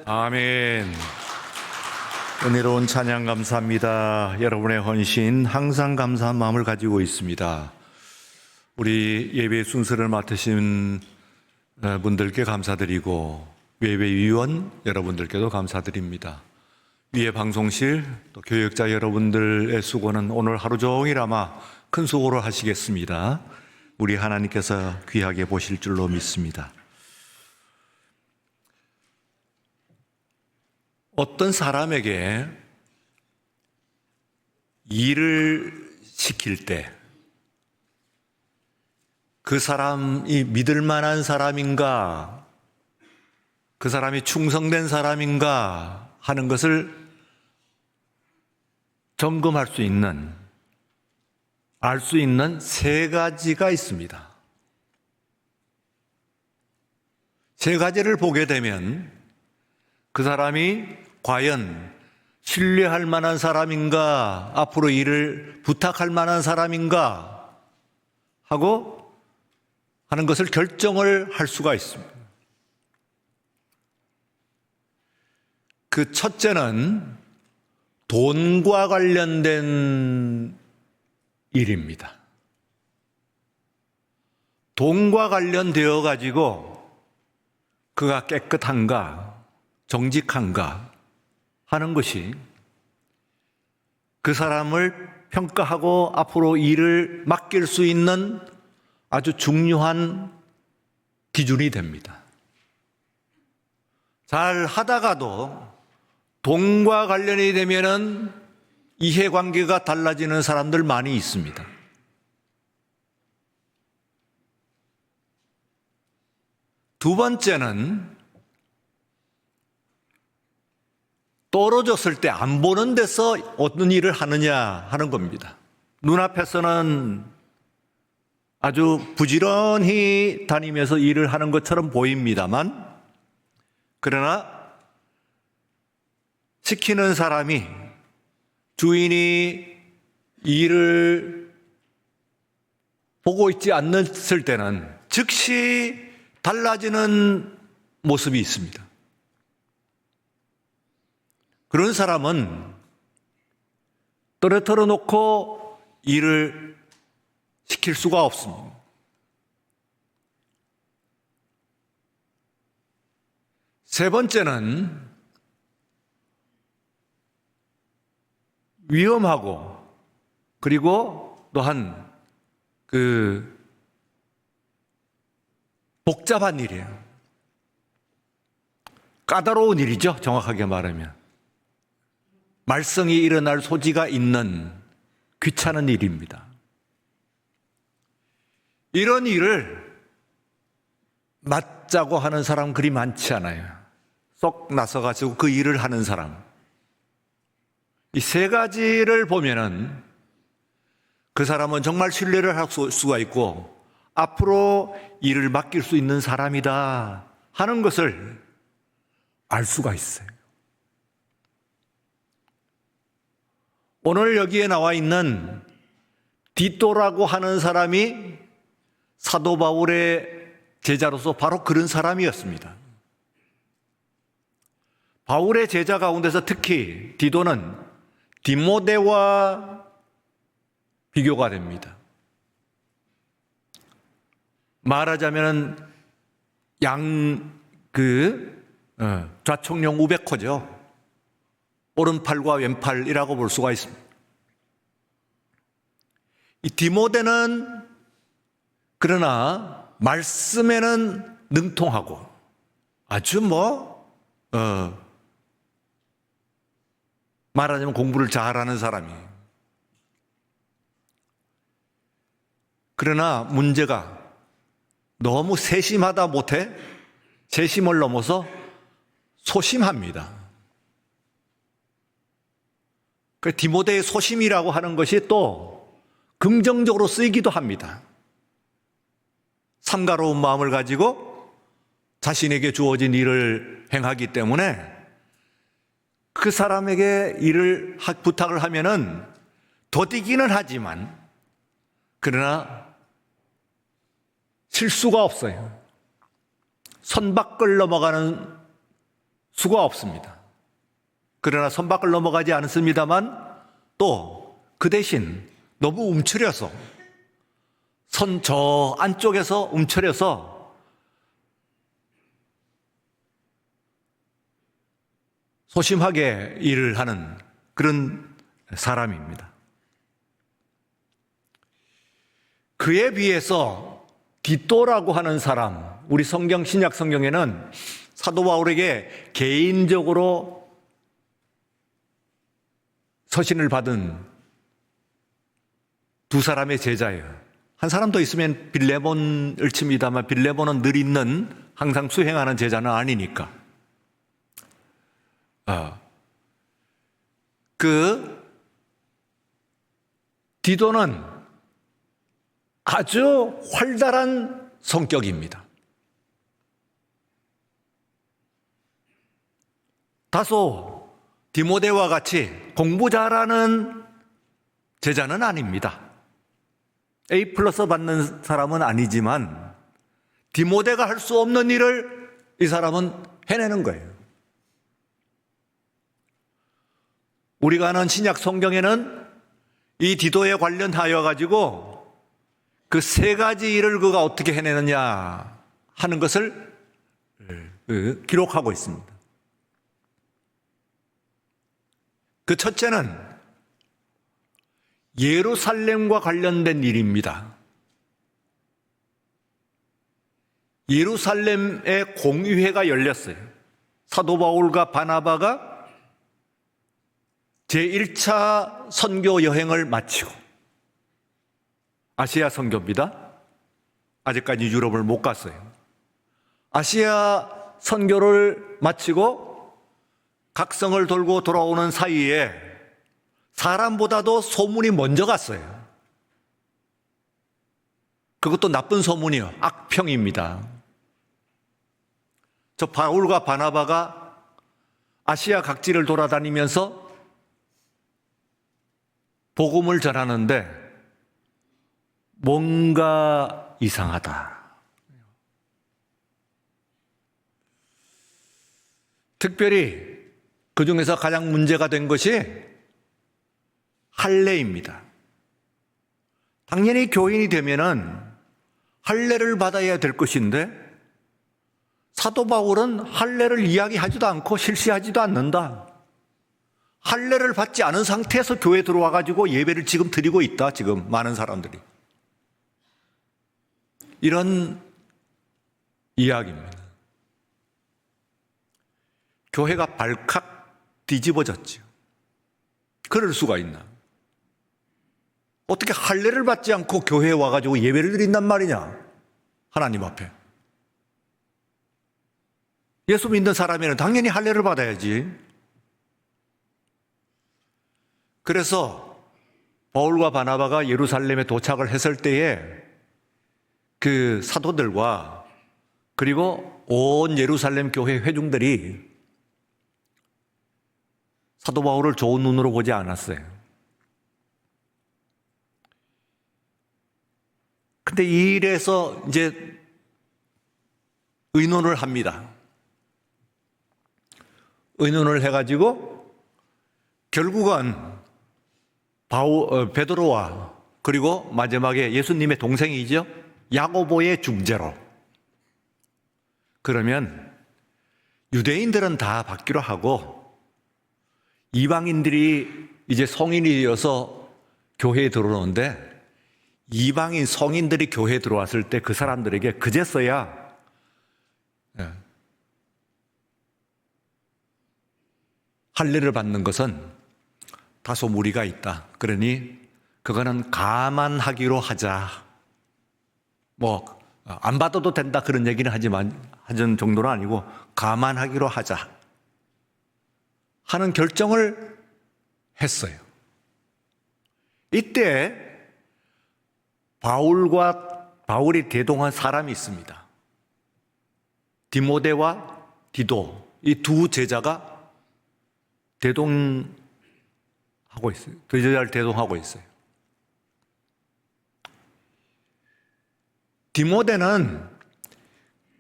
아멘. 은혜로운 찬양 감사합니다. 여러분의 헌신 항상 감사한 마음을 가지고 있습니다. 우리 예배 순서를 맡으신 분들께 감사드리고 예배위원 여러분들께도 감사드립니다. 위에 방송실 또 교역자 여러분들의 수고는 오늘 하루 종일 아마 큰 수고를 하시겠습니다. 우리 하나님께서 귀하게 보실 줄로 믿습니다. 어떤 사람에게 일을 시킬 때 그 사람이 믿을 만한 사람인가, 그 사람이 충성된 사람인가 하는 것을 점검할 수 있는, 알 수 있는 세 가지가 있습니다. 세 가지를 보게 되면 그 사람이 과연 신뢰할 만한 사람인가, 앞으로 일을 부탁할 만한 사람인가 하고 하는 것을 결정을 할 수가 있습니다. 그 첫째는 돈과 관련된 일입니다. 돈과 관련되어 가지고 그가 깨끗한가, 정직한가 하는 것이 그 사람을 평가하고 앞으로 일을 맡길 수 있는 아주 중요한 기준이 됩니다. 잘 하다가도 돈과 관련이 되면은 이해관계가 달라지는 사람들 많이 있습니다. 두 번째는 떨어졌을 때 안 보는 데서 어떤 일을 하느냐 하는 겁니다. 눈앞에서는 아주 부지런히 다니면서 일을 하는 것처럼 보입니다만, 그러나 시키는 사람이, 주인이 일을 보고 있지 않았을 때는 즉시 달라지는 모습이 있습니다. 그런 사람은 떨어뜨려 놓고 일을 시킬 수가 없습니다. 세 번째는 위험하고 그리고 또한 복잡한 일이에요. 까다로운 일이죠, 정확하게 말하면. 말썽이 일어날 소지가 있는 귀찮은 일입니다. 이런 일을 맡자고 하는 사람 그리 많지 않아요. 쏙 나서가지고 그 일을 하는 사람. 이 세 가지를 보면은 그 사람은 정말 신뢰를 할 수가 있고 앞으로 일을 맡길 수 있는 사람이다 하는 것을 알 수가 있어요. 오늘 여기에 나와 있는 디도라고 하는 사람이 사도 바울의 제자로서 바로 그런 사람이었습니다. 바울의 제자 가운데서 특히 디도는 디모데와 비교가 됩니다. 말하자면 좌총령 우베코죠. 오른팔과 왼팔이라고 볼 수가 있습니다. 이 디모데는 그러나 말씀에는 능통하고 아주 말하자면 공부를 잘하는 사람이에요. 그러나 문제가 너무 세심하다 못해 세심을 넘어서 소심합니다. 그 디모데의 소심이라고 하는 것이 또 긍정적으로 쓰이기도 합니다. 삼가로운 마음을 가지고 자신에게 주어진 일을 행하기 때문에 그 사람에게 일을 부탁을 하면은 더디기는 하지만 그러나 실수가 없어요. 선박을 넘어가는 수가 없습니다. 그러나 선박을 넘어가지 않습니다만 또 그 대신 너무 움츠려서 선 저 안쪽에서 움츠려서 소심하게 일을 하는 그런 사람입니다. 그에 비해서 디도라고 하는 사람, 우리 성경 신약 성경에는 사도 바울에게 개인적으로 서신을 받은 두 사람의 제자예요. 한 사람 더 있으면 빌레몬을 칩니다만 빌레몬은 늘 있는 항상 수행하는 제자는 아니니까. 디도는 아주 활달한 성격입니다. 다소 디모데와 같이 공부 잘하는 제자는 아닙니다. A+ 받는 사람은 아니지만 디모데가 할 수 없는 일을 이 사람은 해내는 거예요. 우리가 아는 신약 성경에는 이 디도에 관련하여 가지고 그 세 가지 일을 그가 어떻게 해내느냐 하는 것을 기록하고 있습니다. 그 첫째는 예루살렘과 관련된 일입니다. 예루살렘에 공의회가 열렸어요. 사도 바울과 바나바가 제1차 선교 여행을 마치고 아시아 선교입니다. 아직까지 유럽을 못 갔어요. 아시아 선교를 마치고 각성을 돌고 돌아오는 사이에 사람보다도 소문이 먼저 갔어요. 그것도 나쁜 소문이요. 악평입니다. 저 바울과 바나바가 아시아 각지를 돌아다니면서 복음을 전하는데 뭔가 이상하다. 특별히 그 중에서 가장 문제가 된 것이 할례입니다. 당연히 교인이 되면은 할례를 받아야 될 것인데 사도 바울은 할례를 이야기하지도 않고 실시하지도 않는다. 할례를 받지 않은 상태에서 교회에 들어와 가지고 예배를 지금 드리고 있다. 지금 많은 사람들이. 이런 이야기입니다. 교회가 발칵 뒤집어졌죠. 그럴 수가 있나? 어떻게 할례를 받지 않고 교회에 와가지고 예배를 드린단 말이냐? 하나님 앞에. 예수 믿는 사람에는 당연히 할례를 받아야지. 그래서 바울과 바나바가 예루살렘에 도착을 했을 때에 그 사도들과 그리고 온 예루살렘 교회 회중들이 사도 바울을 좋은 눈으로 보지 않았어요. 근데 이 일에서 이제 의논을 합니다. 의논을 해가지고 결국은 베드로와 그리고 마지막에 예수님의 동생이죠. 야고보의 중재로. 그러면 유대인들은 다 받기로 하고 이방인들이 이제 성인이 되어서 교회에 들어오는데 이방인 성인들이 교회에 들어왔을 때 그 사람들에게 그제서야 할례를 받는 것은 다소 무리가 있다. 그러니 그거는 감안하기로 하자. 안 받아도 된다 그런 얘기는 하는 정도는 아니고 감안하기로 하자 하는 결정을 했어요. 이때 바울이 대동한 사람이 있습니다. 디모데와 디도 이 두 제자가 대동하고 있어요. 두 제자를 대동하고 있어요. 디모데는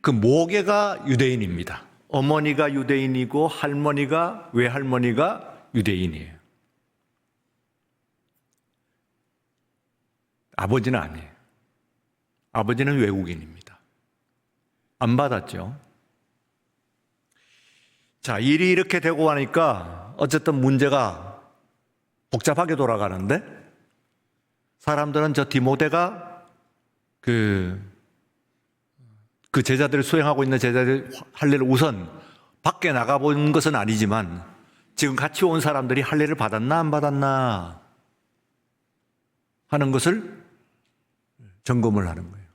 그 모계가 유대인입니다. 어머니가 유대인이고 할머니가 외할머니가 유대인이에요. 아버지는 아니에요. 아버지는 외국인입니다. 안 받았죠. 자, 일이 이렇게 되고 하니까 어쨌든 문제가 복잡하게 돌아가는데, 사람들은 저 디모데가 그 제자들을 수행하고 있는 제자들 할례를 우선 밖에 나가본 것은 아니지만 지금 같이 온 사람들이 할례를 받았나 안 받았나 하는 것을 점검을 하는 거예요.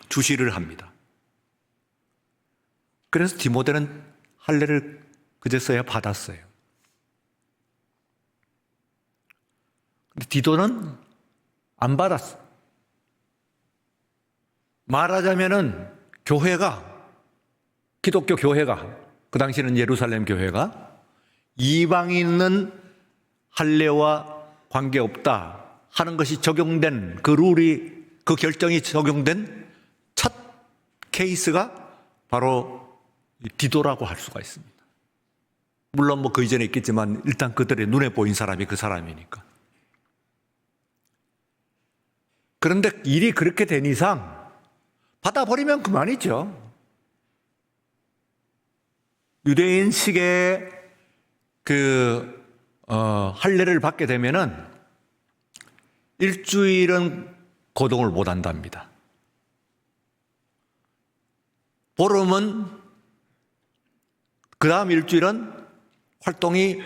주시를 합니다. 그래서 디모데는 할례를 그제서야 받았어요. 근데 디도는 안 받았어. 말하자면은 기독교 교회가, 그 당시에는 예루살렘 교회가 이방인은 할례와 관계없다 하는 것이 적용된, 그 룰이, 그 결정이 적용된 첫 케이스가 바로 디도라고 할 수가 있습니다. 물론 그 이전에 있겠지만 일단 그들의 눈에 보인 사람이 그 사람이니까. 그런데 일이 그렇게 된 이상 받아버리면 그만이죠. 유대인식의 할례를 받게 되면은 일주일은 거동을 못 한답니다. 보름은, 그 다음 일주일은 활동이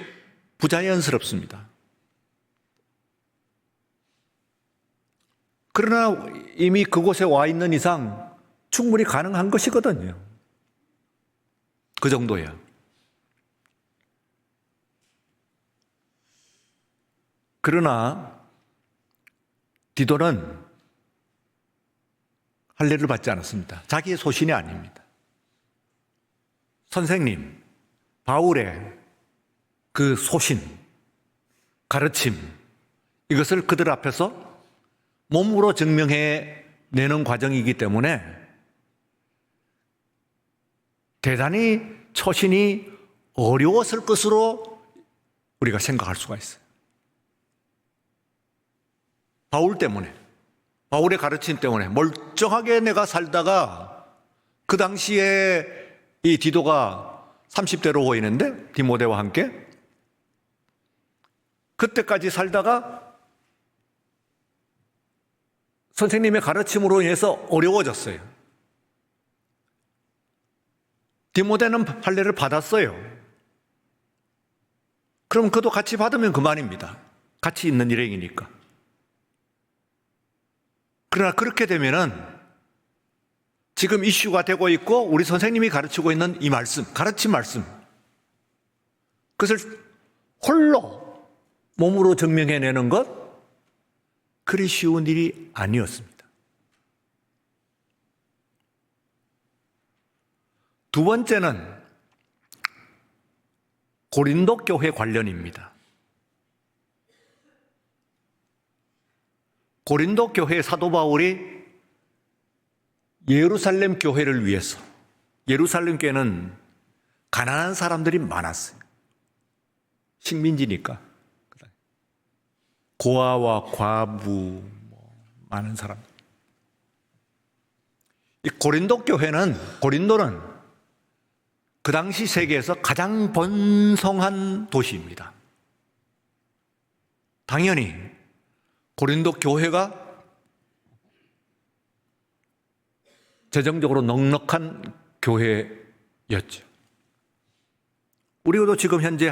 부자연스럽습니다. 그러나 이미 그곳에 와 있는 이상 충분히 가능한 것이거든요. 그 정도야. 그러나 디도는 할례를 받지 않았습니다. 자기의 소신이 아닙니다. 선생님, 바울의 그 소신, 가르침, 이것을 그들 앞에서 몸으로 증명해 내는 과정이기 때문에 대단히 처신이 어려웠을 것으로 우리가 생각할 수가 있어요. 바울 때문에, 바울의 가르침 때문에 멀쩡하게 내가 살다가 그 당시에 이 디도가 30대로 보이는데, 디모데와 함께 그때까지 살다가 선생님의 가르침으로 인해서 어려워졌어요. 디모데는 할례를 받았어요. 그럼 그도 같이 받으면 그만입니다. 같이 있는 일행이니까. 그러나 그렇게 되면은 지금 이슈가 되고 있고 우리 선생님이 가르치고 있는 이 말씀, 가르친 말씀, 그것을 홀로 몸으로 증명해내는 것, 그리 쉬운 일이 아니었습니다. 두 번째는 고린도 교회 관련입니다. 고린도 교회 사도 바울이 예루살렘 교회를 위해서, 예루살렘 교회는 가난한 사람들이 많았어요. 식민지니까. 고아와 과부, 많은 사람. 이 고린도는 그 당시 세계에서 가장 번성한 도시입니다. 당연히 고린도 교회가 재정적으로 넉넉한 교회였죠. 우리도 지금 현재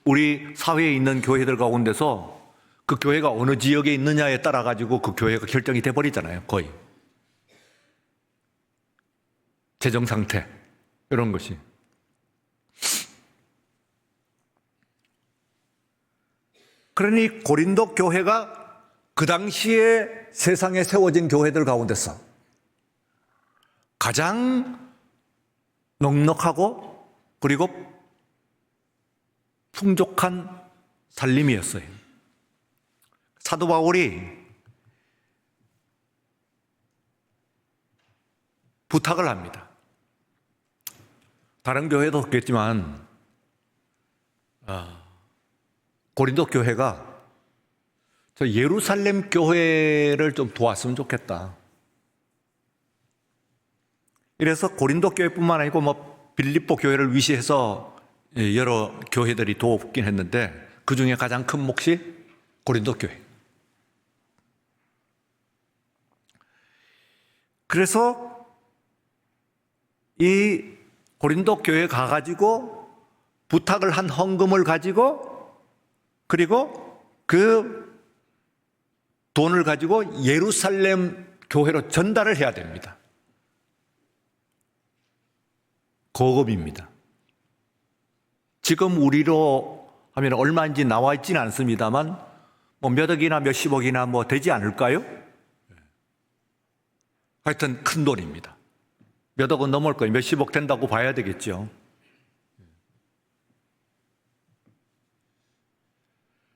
우리 사회에 있는 교회들 가운데서 그 교회가 어느 지역에 있느냐에 따라 가지고 그 교회가 결정이 돼 버리잖아요. 거의 재정 상태 이런 것이. 그러니 고린도 교회가 그 당시에 세상에 세워진 교회들 가운데서 가장 넉넉하고 그리고 풍족한 살림이었어요. 사도 바울이 부탁을 합니다. 다른 교회도 그랬지만 고린도 교회가 저 예루살렘 교회를 좀 도왔으면 좋겠다. 이래서 고린도 교회뿐만 아니고 뭐 빌립보 교회를 위시해서 여러 교회들이 돕긴 했는데 그 중에 가장 큰 몫이 고린도 교회. 그래서 이 고린도 교회에 가가지고 부탁을 한 헌금을 가지고 그리고 그 돈을 가지고 예루살렘 교회로 전달을 해야 됩니다. 거금입니다. 지금 우리로 하면 얼마인지 나와 있지는 않습니다만 뭐 몇 억이나 몇십억이나 뭐 되지 않을까요? 하여튼 큰 돈입니다. 몇 억은 넘을 거예요. 몇십억 된다고 봐야 되겠죠.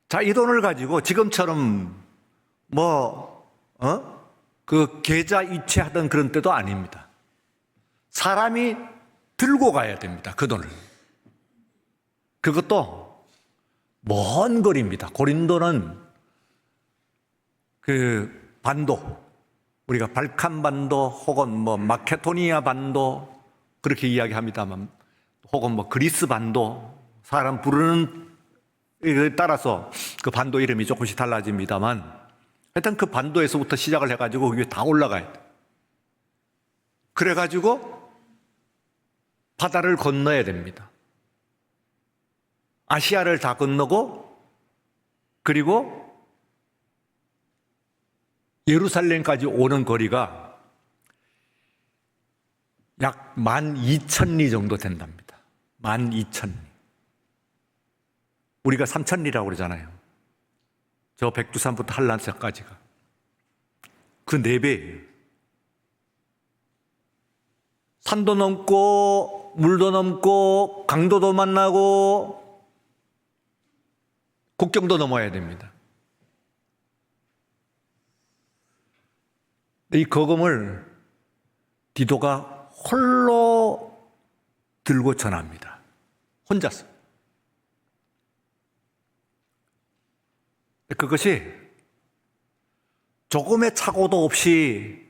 자, 이 돈을 가지고 지금처럼 그 계좌 이체하던 그런 때도 아닙니다. 사람이 들고 가야 됩니다. 그 돈을. 그것도 먼 거리입니다. 고린도는 그 반도, 우리가 발칸 반도 혹은 뭐 마케도니아 반도 그렇게 이야기합니다만 혹은 뭐 그리스 반도 사람 부르는 에 따라서 그 반도 이름이 조금씩 달라집니다만 하여튼 그 반도에서부터 시작을 해가지고 위에 다 올라가야 돼. 그래가지고 바다를 건너야 됩니다. 아시아를 다 건너고 그리고 예루살렘까지 오는 거리가 약 12,000리 정도 된답니다. 12,000리. 우리가 3,000리라고 그러잖아요. 저 백두산부터 한란산까지가. 그 4배예요. 산도 넘고 물도 넘고 강도도 만나고 국경도 넘어야 됩니다. 이 거금을 디도가 홀로 들고 전합니다. 혼자서. 그것이 조금의 착오도 없이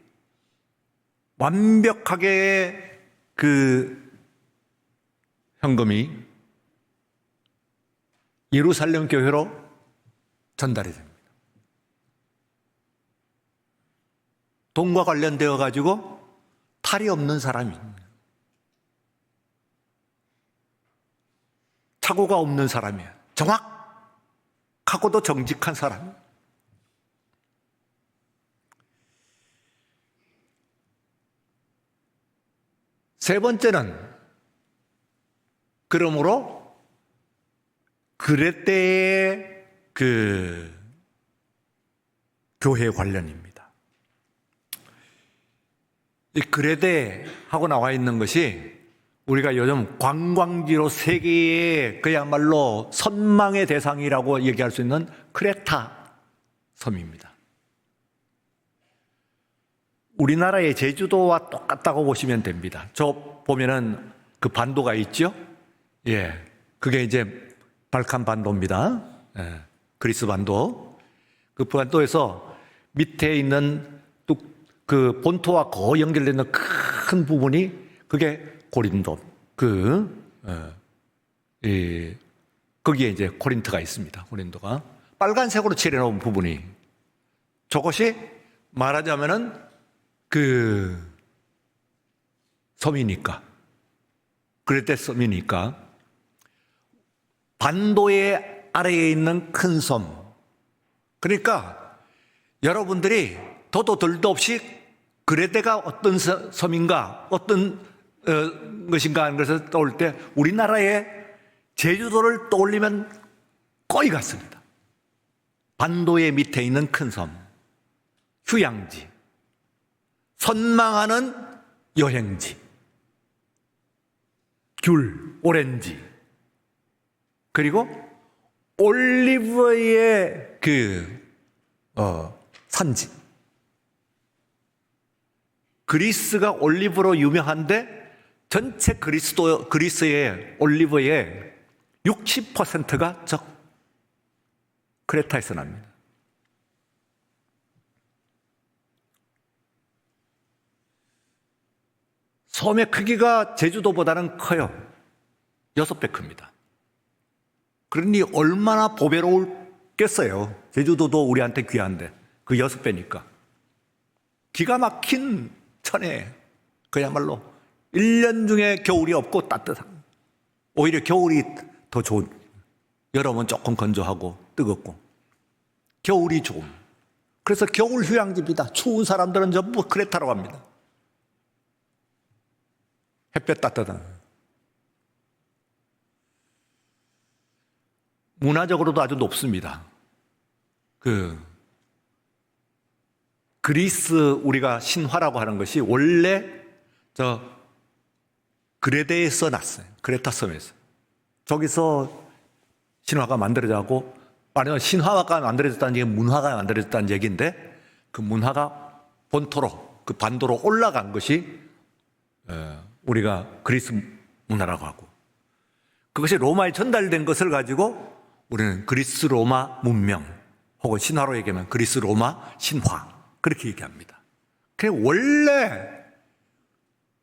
완벽하게 그 현금이 예루살렘 교회로 전달이 됩니다. 돈과 관련되어 가지고 탈이 없는 사람입니다. 착오가 없는 사람이에요. 정확하고도 정직한 사람. 세 번째는 그러므로 그레테의 그 교회 관련입니다. 이 그레테하고 나와 있는 것이 우리가 요즘 관광지로 세계의 그야말로 선망의 대상이라고 얘기할 수 있는 크레타 섬입니다. 우리나라의 제주도와 똑같다고 보시면 됩니다. 저 보면은 그 반도가 있죠? 예. 그게 이제 발칸 반도입니다. 예. 그리스 반도. 그 반도에서 밑에 있는 그 본토와 거의 연결되는 큰 부분이 그게 고린도. 거기에 이제 코린트가 있습니다. 고린도가. 빨간색으로 칠해놓은 부분이. 저것이 말하자면은 그 섬이니까. 그레테 섬이니까. 반도의 아래에 있는 큰 섬. 그러니까 여러분들이 더도 덜도 없이 그레테가 어떤 섬인가, 어떤 것인가 하는 것을 떠올 때 우리나라의 제주도를 떠올리면 거의 같습니다. 반도의 밑에 있는 큰 섬, 휴양지, 선망하는 여행지, 귤, 오렌지, 그리고 올리브의 산지. 그리스가 올리브로 유명한데 전체 그리스의 올리브의 60%가 저 크레타에서 납니다. 섬의 크기가 제주도보다는 커요. 6배 큽니다. 그러니 얼마나 보배로웠겠어요. 제주도도 우리한테 귀한데 그 6배니까. 기가 막힌 천혜, 그야말로 1년 중에 겨울이 없고 따뜻한, 오히려 겨울이 더 좋은, 여름은 조금 건조하고 뜨겁고 겨울이 좋은, 그래서 겨울 휴양지입니다. 추운 사람들은 전부 크레타로 갑니다. 햇볕 따뜻한. 문화적으로도 아주 높습니다. 그리스 우리가 신화라고 하는 것이 원래 저 그레데에서 났어요. 크레타 섬에서. 저기서 신화가 만들어지고, 아니면 신화가 만들어졌다는 얘기는 문화가 만들어졌다는 얘기인데, 그 문화가 본토로, 그 반도로 올라간 것이 우리가 그리스 문화라고 하고, 그것이 로마에 전달된 것을 가지고 우리는 그리스 로마 문명, 혹은 신화로 얘기하면 그리스 로마 신화, 그렇게 얘기합니다. 원래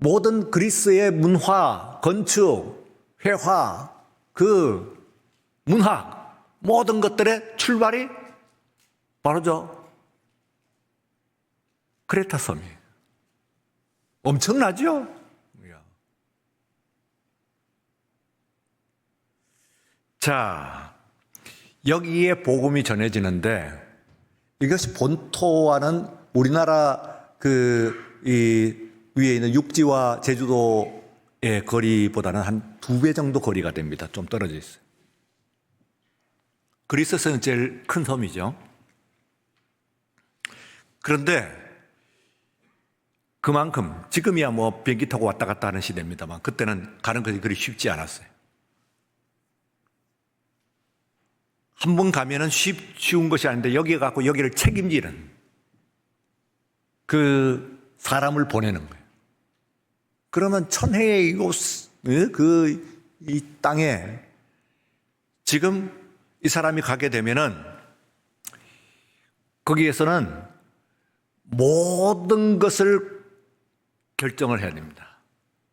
모든 그리스의 문화, 건축, 회화, 그 문학, 모든 것들의 출발이 바로 저 크레타 섬이에요. 엄청나죠? 자, 여기에 복음이 전해지는데, 이것이 본토와는 우리나라 이 위에 있는 육지와 제주도의 거리보다는 한 2배 정도 거리가 됩니다. 좀 떨어져 있어요. 그리스에서는 제일 큰 섬이죠. 그런데 그만큼, 지금이야 뭐 비행기 타고 왔다 갔다 하는 시대입니다만, 그때는 가는 것이 그리 쉽지 않았어요. 한 번 가면은 쉬운 것이 아닌데, 여기에 가고 여기를 책임지는 그 사람을 보내는 거예요. 그러면 천혜의 이 땅에 지금 이 사람이 가게 되면은 거기에서는 모든 것을 결정을 해야 됩니다.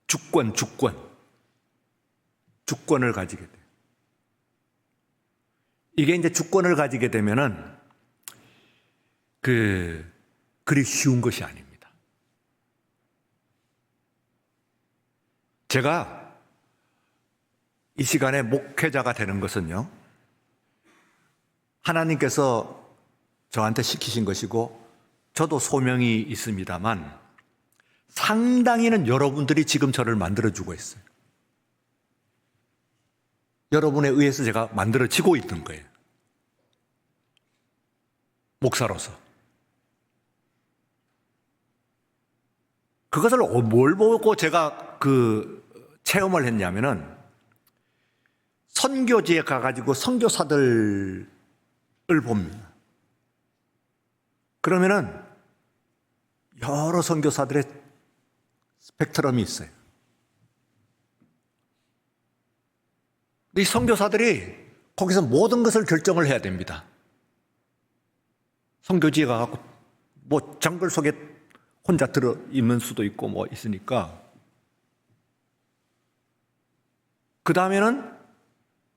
주권을 가지게 돼요. 이게 이제 주권을 가지게 되면은 그리 쉬운 것이 아닙니다. 제가 이 시간에 목회자가 되는 것은요, 하나님께서 저한테 시키신 것이고, 저도 소명이 있습니다만, 상당히는 여러분들이 지금 저를 만들어주고 있어요. 여러분에 의해서 제가 만들어지고 있는 거예요. 목사로서. 그것을 뭘 보고 제가 체험을 했냐면은, 선교지에 가가지고 선교사들을 봅니다. 그러면은 여러 선교사들의 스펙트럼이 있어요. 이 선교사들이 거기서 모든 것을 결정을 해야 됩니다. 선교지에 가서 뭐 정글 속에 혼자 들어 있는 수도 있고 뭐 있으니까, 그 다음에는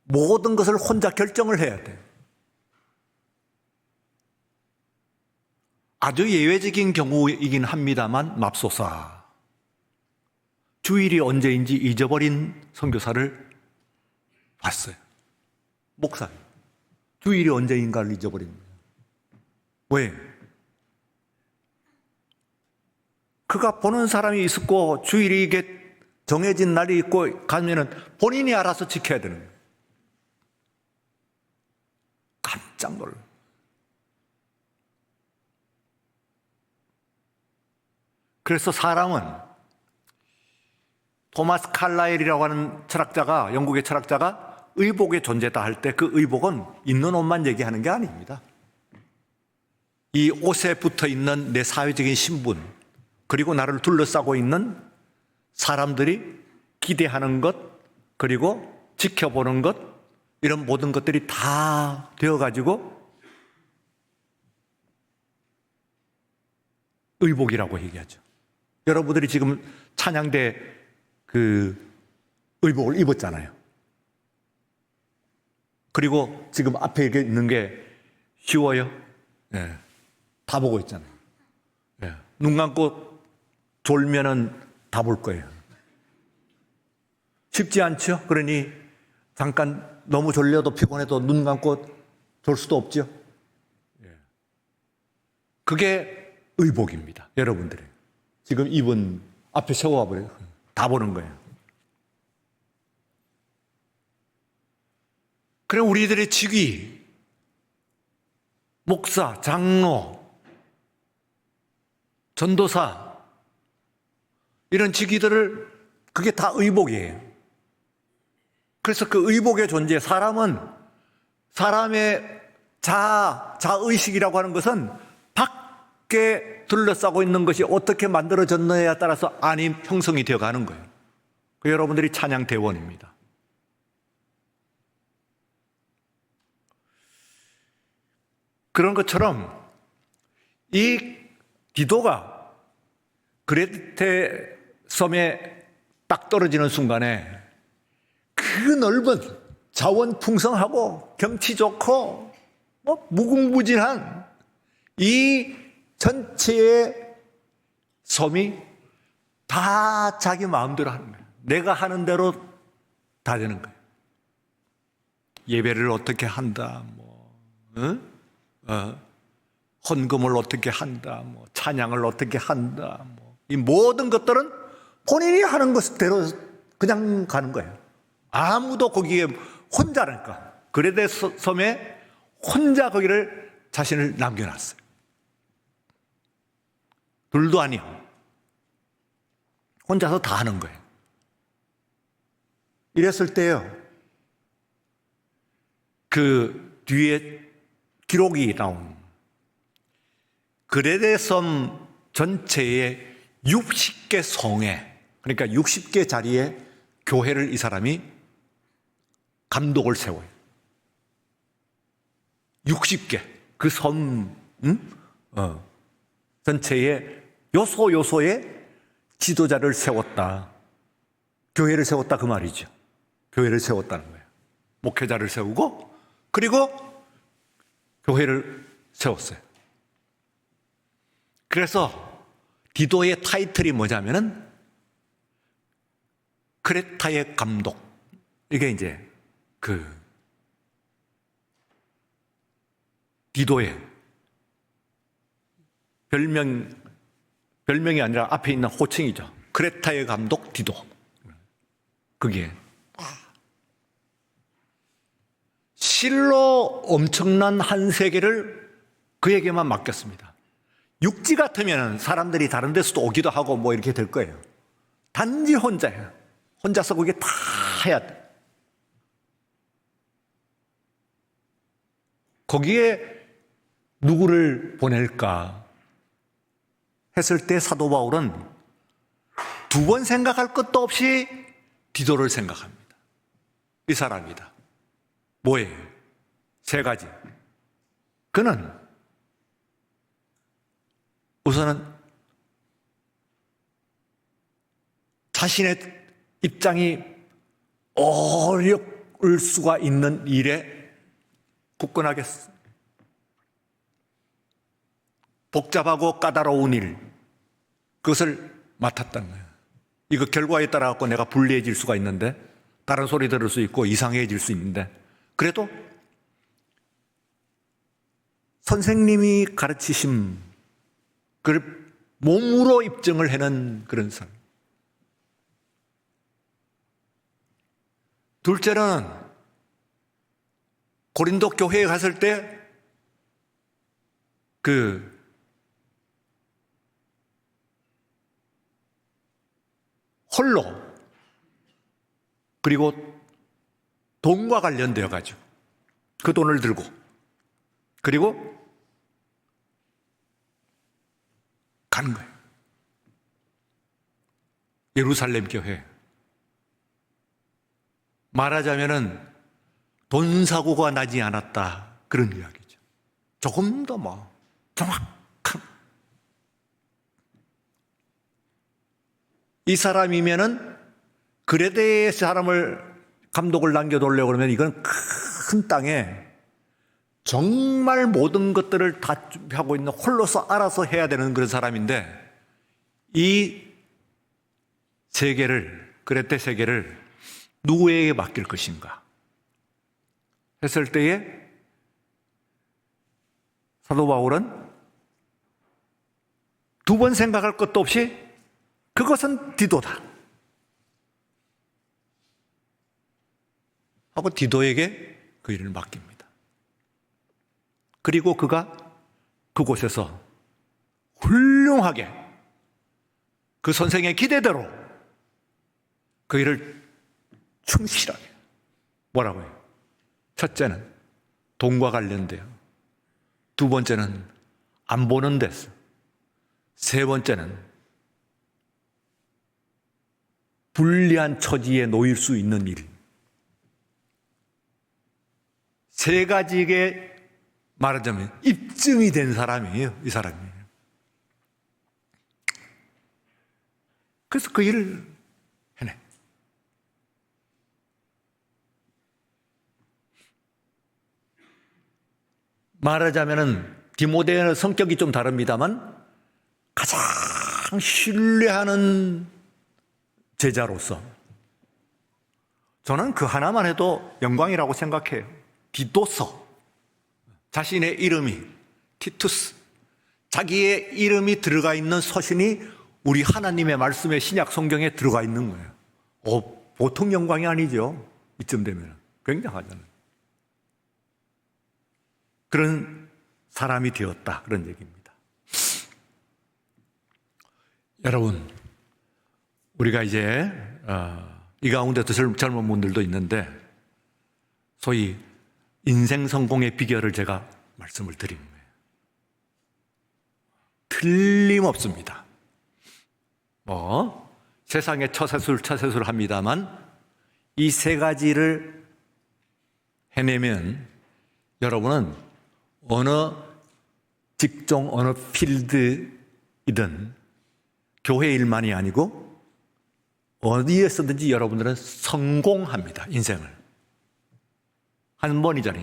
모든 것을 혼자 결정을 해야 돼요. 아주 예외적인 경우이긴 합니다만, 맙소사, 주일이 언제인지 잊어버린 선교사를 봤어요. 목사, 주일이 언제인가를 잊어버린 거예요. 왜? 그가 보는 사람이 있었고, 주일이 이게 정해진 날이 있고 가면은 본인이 알아서 지켜야 되는 거예요. 깜짝 놀라. 그래서 사람은, 토마스 칼라일이라고 하는 철학자가, 영국의 철학자가 의복의 존재다 할 때, 그 의복은 입는 옷만 얘기하는 게 아닙니다. 이 옷에 붙어 있는 내 사회적인 신분, 그리고 나를 둘러싸고 있는 사람들이 기대하는 것, 그리고 지켜보는 것, 이런 모든 것들이 다 되어가지고 의복이라고 얘기하죠. 여러분들이 지금 찬양대 그 의복을 입었잖아요. 그리고 지금 앞에 이렇게 있는 게 쉬워요? 네. 다 보고 있잖아요. 네. 눈 감고 졸면은 다 볼 거예요. 쉽지 않죠? 그러니 잠깐 너무 졸려도 피곤해도 눈 감고 졸 수도 없죠? 그게 의복입니다. 여러분들의. 지금 입은 앞에 세워와 버려요. 다 보는 거예요. 그래, 우리들의 직위, 목사, 장로, 전도사, 이런 직위들을 그게 다 의복이에요. 그래서 그 의복의 존재, 사람의 자의식이라고 하는 것은 밖에 둘러싸고 있는 것이 어떻게 만들어졌느냐에 따라서 안이 형성이 되어 가는 거예요. 그 여러분들이 찬양 대원입니다. 그런 것처럼 이 디도가 그레테 섬에 딱 떨어지는 순간에 그 넓은 자원풍성하고 경치 좋고 무궁무진한 이 전체의 섬이 다 자기 마음대로 하는 거예요. 내가 하는 대로 다 되는 거예요. 예배를 어떻게 한다, 헌금을 어떻게 한다, 찬양을 어떻게 한다, 이 모든 것들은 본인이 하는 것대로 그냥 가는 거예요. 아무도 거기에 혼자라니까. 그레데 섬에 혼자 거기를 자신을 남겨놨어요. 둘도 아니요. 혼자서 다 하는 거예요. 이랬을 때요, 그 뒤에 기록이 나온 그레데 섬 전체의 60개 성에, 그러니까 60개 자리에 교회를 이 사람이 감독을 세워요. 60개. 그 섬, 전체의 요소에 지도자를 세웠다. 교회를 세웠다, 그 말이죠. 교회를 세웠다는 거예요. 목회자를 세우고, 그리고 교회를 세웠어요. 그래서 디도의 타이틀이 뭐냐면은 크레타의 감독. 이게 이제 그 디도의 별명이 아니라 앞에 있는 호칭이죠. 크레타의 감독 디도. 그게 실로 엄청난 한 세계를 그에게만 맡겼습니다. 육지 같으면 사람들이 다른 데서도 오기도 하고 이렇게 될 거예요. 단지 혼자예요. 혼자서 그게 다 해야 돼. 거기에 누구를 보낼까 했을 때 사도 바울은 두 번 생각할 것도 없이 디도를 생각합니다. 이 사람이다. 뭐예요? 세 가지. 그는 우선은 자신의 입장이 어려울 수가 있는 일에 굳건하겠어. 복잡하고 까다로운 일, 그것을 맡았다는 거예요. 이거 결과에 따라 갖고 내가 불리해질 수가 있는데, 다른 소리 들을 수 있고 이상해질 수 있는데, 그래도 선생님이 가르치심, 그걸 몸으로 입증을 해낸 그런 사람. 둘째는 고린도 교회에 갔을 때 홀로, 그리고 돈과 관련되어 가지고 그 돈을 들고, 그리고 가는 거예요. 예루살렘 교회. 말하자면은 돈 사고가 나지 않았다, 그런 이야기죠. 조금 더 정확한. 이 사람이면은 그레데의 사람을 감독을 남겨놓으려고 그러면 이건 큰 땅에 정말 모든 것들을 다 준비하고 있는, 홀로서 알아서 해야 되는 그런 사람인데, 이 세계를, 그레데 세계를 누구에게 맡길 것인가 했을 때에 사도 바울은 두 번 생각할 것도 없이 그것은 디도다 하고 디도에게 그 일을 맡깁니다. 그리고 그가 그곳에서 훌륭하게 그 선생의 기대대로 그 일을 충실하게, 뭐라고요? 첫째는 돈과 관련돼요. 두 번째는 안 보는 데서, 세 번째는 불리한 처지에 놓일 수 있는 일. 세 가지에 말하자면 입증이 된 사람이에요, 이 사람이. 그래서 그 일을 해내. 말하자면은 디모데는 성격이 좀 다릅니다만 가장 신뢰하는 제자로서 저는 그 하나만 해도 영광이라고 생각해요. 디도서, 자신의 이름이 티투스, 자기의 이름이 들어가 있는 서신이 우리 하나님의 말씀에 신약 성경에 들어가 있는 거예요. 보통 영광이 아니죠. 이쯤 되면 굉장하잖아요. 그런 사람이 되었다, 그런 얘기입니다. 여러분, 우리가 이제 이 가운데도 젊은 분들도 있는데 소위 인생 성공의 비결을 제가 말씀을 드린 거예요. 틀림없습니다. 세상에 처세술 합니다만 이 세 가지를 해내면 여러분은 어느 직종, 어느 필드이든 교회 일만이 아니고 어디에서든지 여러분들은 성공합니다. 인생을. 한 번이잖아요,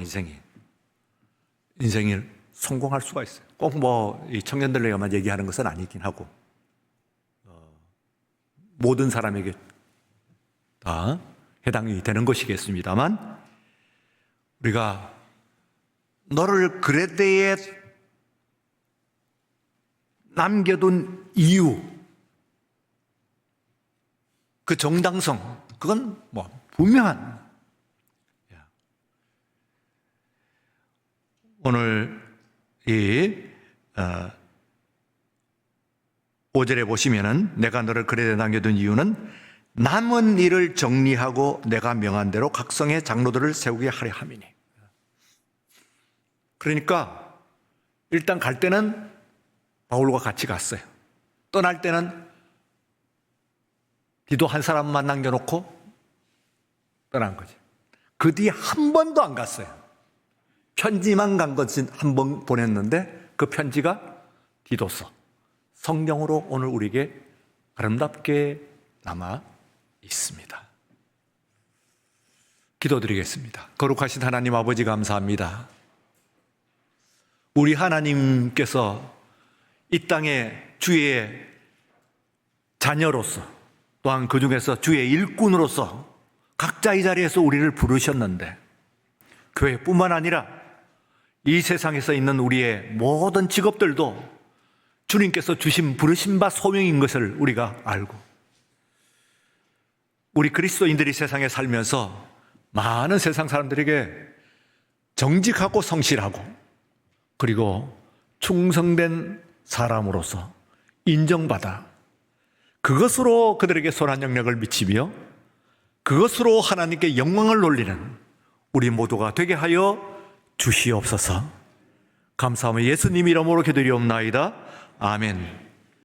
인생이 성공할 수가 있어요. 꼭 이 청년들에게만 얘기하는 것은 아니긴 하고 모든 사람에게 다 해당이 되는 것이겠습니다만, 우리가 너를 그레데에 남겨둔 이유, 그 정당성, 그건 분명한. 오늘 이 5절에 보시면은 내가 너를 그레데에 남겨둔 이유는 남은 일을 정리하고 내가 명한 대로 각성의 장로들을 세우게 하려 함이니. 그러니까 일단 갈 때는 바울과 같이 갔어요. 떠날 때는 디도 한 사람만 남겨놓고 떠난 거지. 그 뒤에 한 번도 안 갔어요. 편지만 간 것은 한 번 보냈는데 그 편지가 디도서, 성경으로 오늘 우리에게 아름답게 남아 있습니다. 기도드리겠습니다. 거룩하신 하나님 아버지, 감사합니다. 우리 하나님께서 이 땅에 주의 자녀로서, 또한 그 중에서 주의 일꾼으로서 각자 이 자리에서 우리를 부르셨는데, 교회뿐만 아니라 이 세상에서 있는 우리의 모든 직업들도 주님께서 부르신 바 소명인 것을 우리가 알고, 우리 그리스도인들이 세상에 살면서 많은 세상 사람들에게 정직하고 성실하고 그리고 충성된 사람으로서 인정받아 그것으로 그들에게 선한 영향을 미치며 그것으로 하나님께 영광을 돌리는 우리 모두가 되게 하여 주시옵소서. 감사하며 예수님 이름으로 기도드리옵나이다. 아멘.